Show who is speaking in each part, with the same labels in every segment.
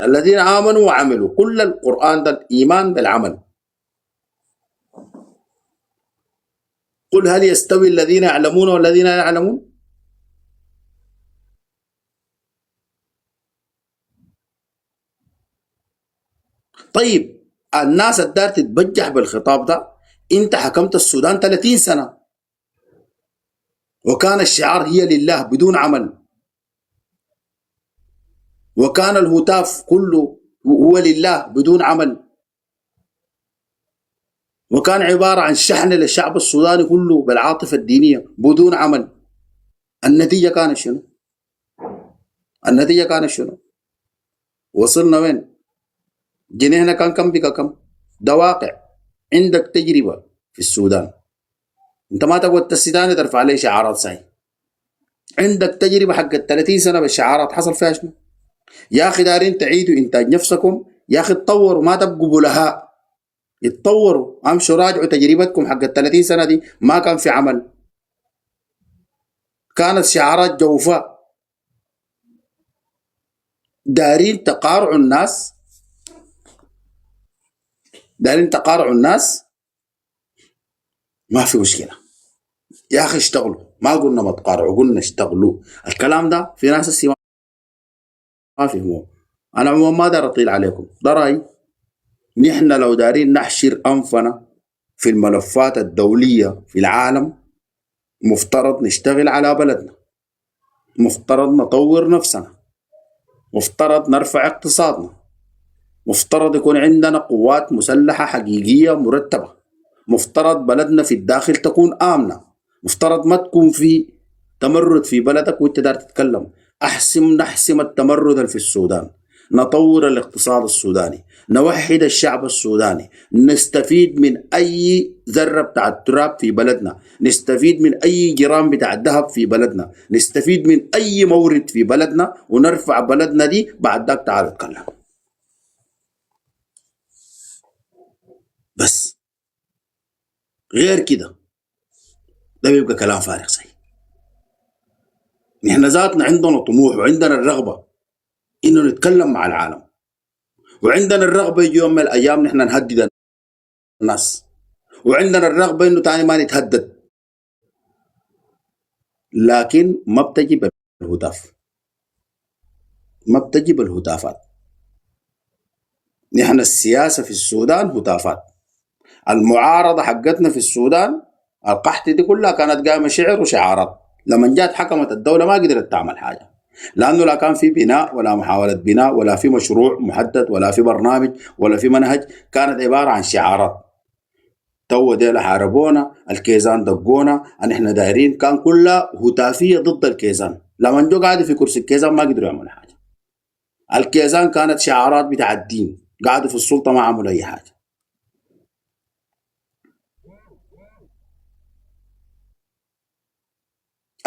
Speaker 1: الذين آمنوا وعملوا، كل القرآن ده الإيمان بالعمل. قل هل يستوي الذين يعلمون والذين لا يعلمون؟ طيب الناس الدار تتبجح بالخطاب ده. انت حكمت السودان 30 سنة وكان الشعار هي لله بدون عمل، وكان الهتاف كله هو لله بدون عمل، وكان عبارة عن شحن للشعب السوداني كله بالعاطفة الدينية بدون عمل. النتيجة كانت شنو؟ النتيجة كانت شنو؟ وصلنا وين؟ جنيهنا كان كم بقى كم؟ ده واقع. عندك تجربة في السودان، انت ما تقعد السوداني ترفع عليه شعارات ساي. عندك تجربة حق 30 سنة بالشعارات، حصل فيها شنو؟ يا اخي دارين تعيدوا انتاج نفسكم، يا اخي تطوروا، ما تبقوا بلهاء. اتطوروا، امشوا راجعوا تجربتكم حق 30 سنة دي، ما كان في عمل، كانت شعارات جوفاء. دارين تقارعوا الناس، دارين تقارعوا الناس، ما في مشكلة يا اخي اشتغلوا. ما قلنا ما تقارعوا، قلنا اشتغلوا. الكلام ده في ناس هسي ما فهموه. انا عموما ما دار اطيل عليكم، ده رايي. نحن لو دارين نحشر انفنا في الملفات الدولية في العالم، مفترض نشتغل على بلدنا، مفترض نطور نفسنا، مفترض نرفع اقتصادنا، مفترض يكون عندنا قوات مسلحة حقيقية مرتبة، مفترض بلدنا في الداخل تكون آمنة، مفترض ما تكون في تمرد في بلدك وانت دار تتكلم. نحسم التمرد اللي في السودان، نطور الاقتصاد السوداني، نوحد الشعب السوداني، نستفيد من أي ذرة بتاع التراب في بلدنا، نستفيد من أي جرام بتاع الذهب في بلدنا، نستفيد من أي مورد في بلدنا ونرفع بلدنا دي. بعد ذاك تعال اتكلم. بس غير كده ده بيبقى كلام فارغ صحيح. نحن ذاتنا عندنا طموح وعندنا الرغبة انه نتكلم مع العالم، وعندنا الرغبة يجي يوم من الايام نحن نهدد الناس، وعندنا الرغبة انه تاني ما نتهدد، لكن ما بتجي بالهتاف، ما بتجي بالهتافات. نحن السياسة في السودان هتافات. المعارضة حقتنا في السودان القحط دي كلها كانت قائمة شعر وشعارات. لما جات حكمت الدولة ما قدرت تعمل حاجة، لأنه لا كان في بناء ولا محاولة بناء ولا في مشروع محدد ولا في برنامج ولا في منهج، كانت عبارة عن شعارات. تو ديل حاربونا، الكيزان دقونا، ان احنا دايرين، كان كلها هتافية ضد الكيزان. لما جو قاعد في كرسي الكيزان ما قدروا يعملوا حاجة. الكيزان كانت شعارات بتاع الدين، قاعدوا في السلطة ما عملوا أي حاجة.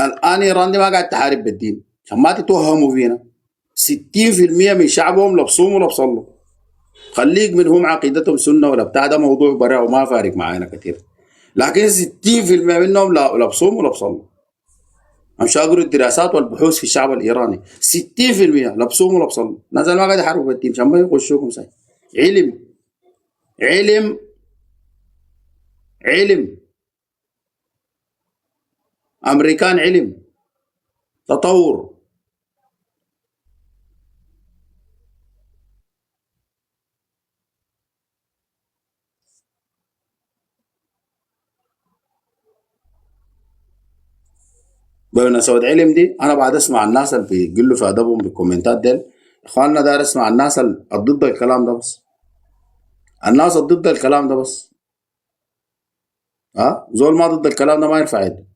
Speaker 1: الآن إيران دي ما قاعد تحارب بالدين عشان ما تتوهموا فينا. 60% من شعبهم لبصوم ولبصلوا. خليك منهم عقيدتهم سنة ولا بتاع، ده موضوع براء وما فارق معانا كثير. لكن 60% منهم لبصوم ولبصلوا. مش اقروا الدراسات والبحوث في الشعب الايراني 60% لبصوم ولبصلوا. نزل ما قاعد يحاربوا بالدين عشان ما يخشوكم ساي. علم علم علم امريكان، علم تطور. بمناسبة علم دي انا بعد اسمع الناس اللي بيقولوا في ادبهم بالكومنتات ديل. اخواننا داير اسمع الناس اللي ضد الكلام ده بس، الناس ضد الكلام ده بس. ها زول ما ضد الكلام ده ما يرفع يده.